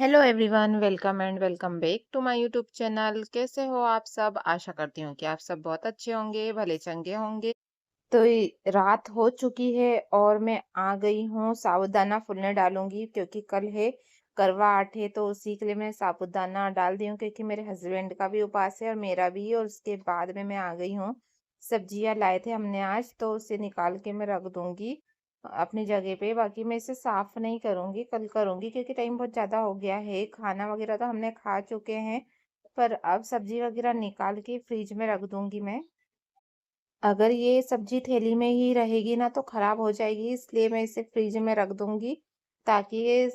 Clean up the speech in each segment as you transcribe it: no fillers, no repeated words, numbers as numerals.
Hello everyone, welcome and welcome back to my YouTube channel. कैसे हो आप सब? आशा करती हूँ कि आप सब बहुत अच्छे होंगे, भले चंगे होंगे। तो रात हो चुकी है और मैं आ गई हूँ। साबूदाना फूलने डालूंगी क्योंकि कल है करवा आठ है, तो उसी के लिए मैं साबूदाना डाल दी हूँ क्योंकि मेरे हस्बैंड का भी उपास है और मेरा भी। और उसके बाद में मैं आ गई हूँ। सब्जियां लाए थे हमने आज, तो उसे निकाल के मैं रख दूंगी अपनी जगह पे। बाकी मैं इसे साफ नहीं करूंगी, कल करूंगी क्योंकि टाइम बहुत ज्यादा हो गया है। खाना वगैरह तो हमने खा चुके हैं, पर अब सब्जी वगैरह निकाल के फ्रिज में रख दूंगी मैं। अगर ये सब्जी थैली में ही रहेगी ना तो खराब हो जाएगी, इसलिए मैं इसे फ्रिज में रख दूंगी ताकि ये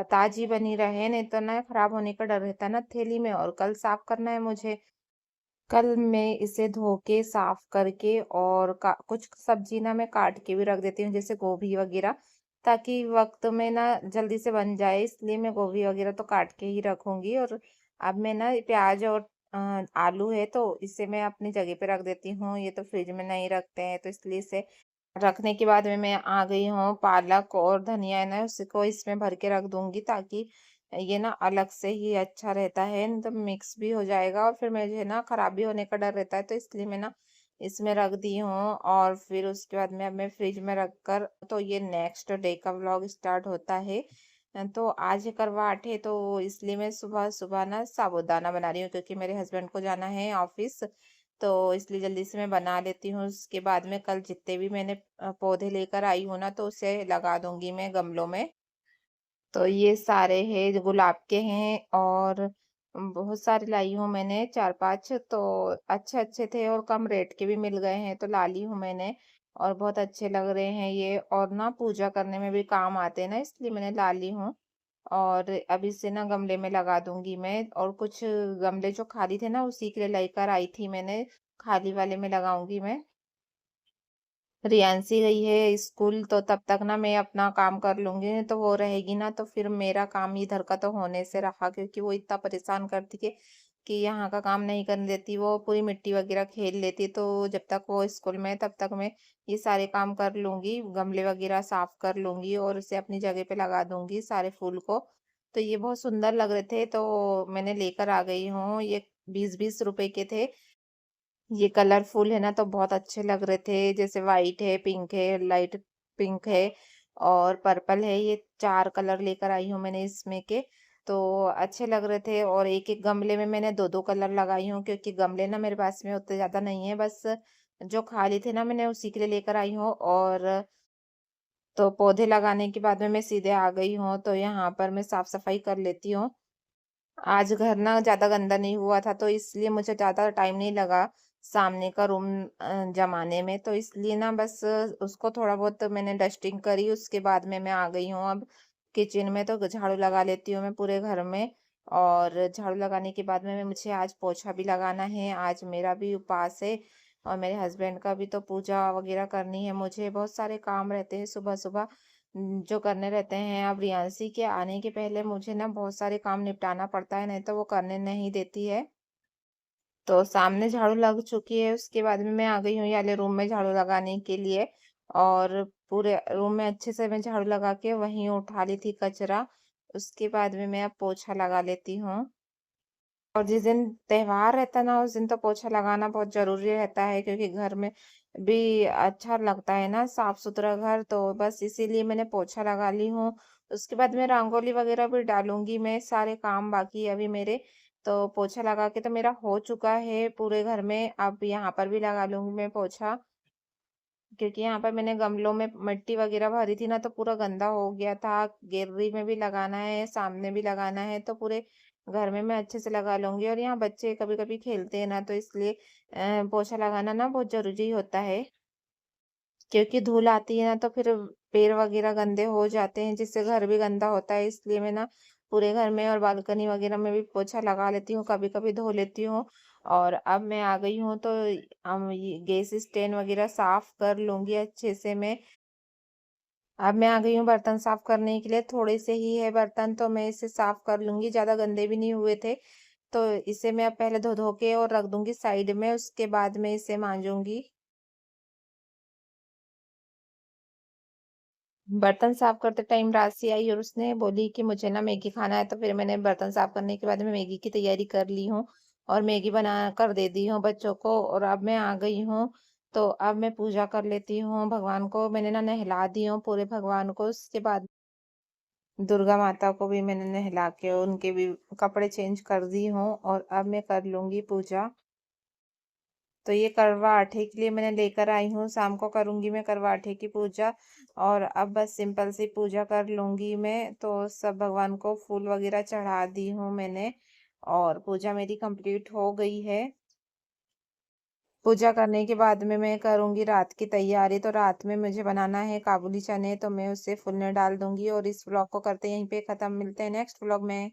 ताजी बनी रहे। नहीं तो ना खराब होने का डर रहता है ना थैली में। और कल साफ करना है मुझे। कल मैं इसे धो के साफ करके और कुछ सब्जी ना मैं काट के भी रख देती हूँ, जैसे गोभी वगैरह, ताकि वक्त में ना जल्दी से बन जाए। इसलिए मैं गोभी वगैरह तो काट के ही रखूंगी। और अब मैं ना प्याज और आलू है तो इसे मैं अपनी जगह पे रख देती हूँ। ये तो फ्रिज में नहीं रखते हैं, तो इसलिए इसे रखने के बाद में मैं आ गई हूँ। पालक और धनिया है ना, उसको इसमें भर के रख दूंगी ताकि ये ना अलग से ही अच्छा रहता है, नहीं तो मिक्स भी हो जाएगा और फिर मुझे ना खराब भी होने का डर रहता है, तो इसलिए मैं ना इसमें रख दी हूँ। और फिर उसके बाद में अब मैं फ्रिज में रख कर, तो ये नेक्स्ट डे का व्लॉग स्टार्ट होता है। तो आज है करवाट है, तो इसलिए मैं सुबह सुबह ना साबूदाना बना रही हूँ क्योंकि मेरे हस्बैंड को जाना है ऑफिस। तो इसलिए जल्दी से मैं बना लेती हूँ। उसके बाद में कल जितने भी मैंने पौधे लेकर आई हूँ ना, तो उसे लगा दूंगी मैं गमलों में। तो ये सारे हैं गुलाब के हैं और बहुत सारे लाई हूँ मैंने, 4-5। तो अच्छे अच्छे थे और कम रेट के भी मिल गए हैं, तो ला ली हूँ मैंने। और बहुत अच्छे लग रहे हैं ये, और ना पूजा करने में भी काम आते हैं ना, इसलिए मैंने ला ली हूँ। और अब इसे ना गमले में लगा दूंगी मैं। और कुछ गमले जो खाली थे ना, उसी के लिए लेकर आई थी मैंने, खाली वाले में लगाऊंगी मैं। रियांसी गई है स्कूल, तो तब तक ना मैं अपना काम कर लूंगी। नहीं तो वो रहेगी ना तो फिर मेरा काम इधर का तो होने से रहा, क्योंकि वो इतना परेशान करती है कि यहाँ का काम नहीं करने देती। वो पूरी मिट्टी वगैरह खेल लेती, तो जब तक वो स्कूल में है तब तक मैं ये सारे काम कर लूंगी, गमले वगैरह साफ कर लूंगी और उसे अपनी जगह पे लगा दूंगी सारे फूल को। तो ये बहुत सुंदर लग रहे थे, तो मैंने लेकर आ गई हूँ। ये 20-20 रुपए के थे। ये कलरफुल है ना, तो बहुत अच्छे लग रहे थे। जैसे वाइट है, पिंक है, लाइट पिंक है और पर्पल है। ये 4 कलर लेकर आई हूँ मैंने इसमें के। तो अच्छे लग रहे थे। और एक एक गमले में मैंने 2-2 कलर लगाई हूँ क्योंकि गमले ना मेरे पास में उतने ज्यादा नहीं है। बस जो खाली थे ना, मैंने उसी के लिए लेकर आई हूँ। और तो पौधे लगाने के बाद में मैं सीधे आ गई हूँ, तो यहाँ पर मैं साफ सफाई कर लेती हूँ। आज घर ना ज़्यादा गंदा नहीं हुआ था, तो इसलिए मुझे ज़्यादा टाइम नहीं लगा सामने का रूम जमाने में। तो इसलिए ना बस उसको थोड़ा बहुत मैंने डस्टिंग करी। उसके बाद में मैं आ गई हूँ अब किचन में, तो झाड़ू लगा लेती हूँ मैं पूरे घर में। और झाड़ू लगाने के बाद में मुझे आज पोछा भी लगाना है। आज मेरा भी उपवास है और मेरे हस्बैंड का भी, तो पूजा वगैरह करनी है मुझे। बहुत सारे काम रहते हैं सुबह सुबह जो करने रहते हैं। अब रियांसी के आने के पहले मुझे ना बहुत सारे काम निपटाना पड़ता है, नहीं तो वो करने नहीं देती है। तो सामने झाड़ू लग चुकी है, उसके बाद में मैं आ गई हूँ ये वाले रूम में झाड़ू लगाने के लिए। और पूरे रूम में अच्छे से मैं झाड़ू लगा के वहीं उठा ली थी कचरा। उसके बाद में मैं अब पोछा लगा लेती हूँ। और जिस दिन त्योहार रहता है ना, उस दिन तो पोछा लगाना बहुत जरूरी रहता है क्योंकि घर में भी अच्छा लगता है ना साफ सुथरा घर। तो बस इसीलिए मैंने पोछा लगा ली हूँ। उसके बाद मैं रंगोली वगैरह भी डालूंगी, मैं सारे काम बाकी है अभी मेरे। तो पोछा लगा के तो मेरा हो चुका है पूरे घर में। अब यहाँ पर भी लगा लूंगी मैं पोछा, क्योंकि यहाँ पर मैंने गमलों में मिट्टी वगैरह भरी थी ना, तो पूरा गंदा हो गया था। गैलरी में भी लगाना है, सामने भी लगाना है, तो पूरे घर में मैं अच्छे से लगा लूंगी। और यहाँ बच्चे कभी कभी खेलते हैं ना, तो इसलिए पोछा लगाना ना बहुत जरूरी होता है। क्योंकि धूल आती है ना, तो फिर पैर वगैरह गंदे हो जाते हैं, जिससे घर भी गंदा होता है। इसलिए मैं ना पूरे घर में और बालकनी वगैरह में भी पोछा लगा लेती हूँ, कभी कभी धो लेती हूँ। और अब मैं आ गई हूँ, तो हम ये गैस स्टैंड वगैरह साफ कर लूंगी अच्छे से मैं। अब मैं आ गई हूँ बर्तन साफ करने के लिए। थोड़े से ही है बर्तन, तो मैं इसे साफ कर लूंगी, ज्यादा गंदे भी नहीं हुए थे। तो इसे मैं अब पहले धो धो के और रख दूंगी साइड में, उसके बाद में इसे मांजूंगी। बर्तन साफ करते टाइम राशि आई और उसने बोली कि मुझे ना मैगी खाना है, तो फिर मैंने बर्तन साफ करने के बाद में मैगी की तैयारी कर ली हूँ और मैगी बना कर दे दी हूँ बच्चों को। और अब मैं आ गई हूँ, तो अब मैं पूजा कर लेती हूँ। भगवान को मैंने ना नहला दी हूँ पूरे भगवान को। उसके बाद दुर्गा माता को भी मैंने नहला के उनके भी कपड़े चेंज कर दी हूँ और अब मैं कर लूंगी पूजा। तो ये करवा आठे के लिए मैंने लेकर आई हूँ, शाम को करूँगी मैं करवा आठे की पूजा। और अब बस सिंपल सी पूजा कर लूँगी मैं, तो सब भगवान को फूल वगैरह चढ़ा दी हूँ मैंने और पूजा मेरी कंप्लीट हो गई है। पूजा करने के बाद में मैं करूँगी रात की तैयारी, तो रात में मुझे बनाना है काबुली चने, तो मैं उसे फुलने डाल दूँगी और इस व्लॉग को करते यहीं पे ख़त्म। मिलते हैं नेक्स्ट व्लॉग में।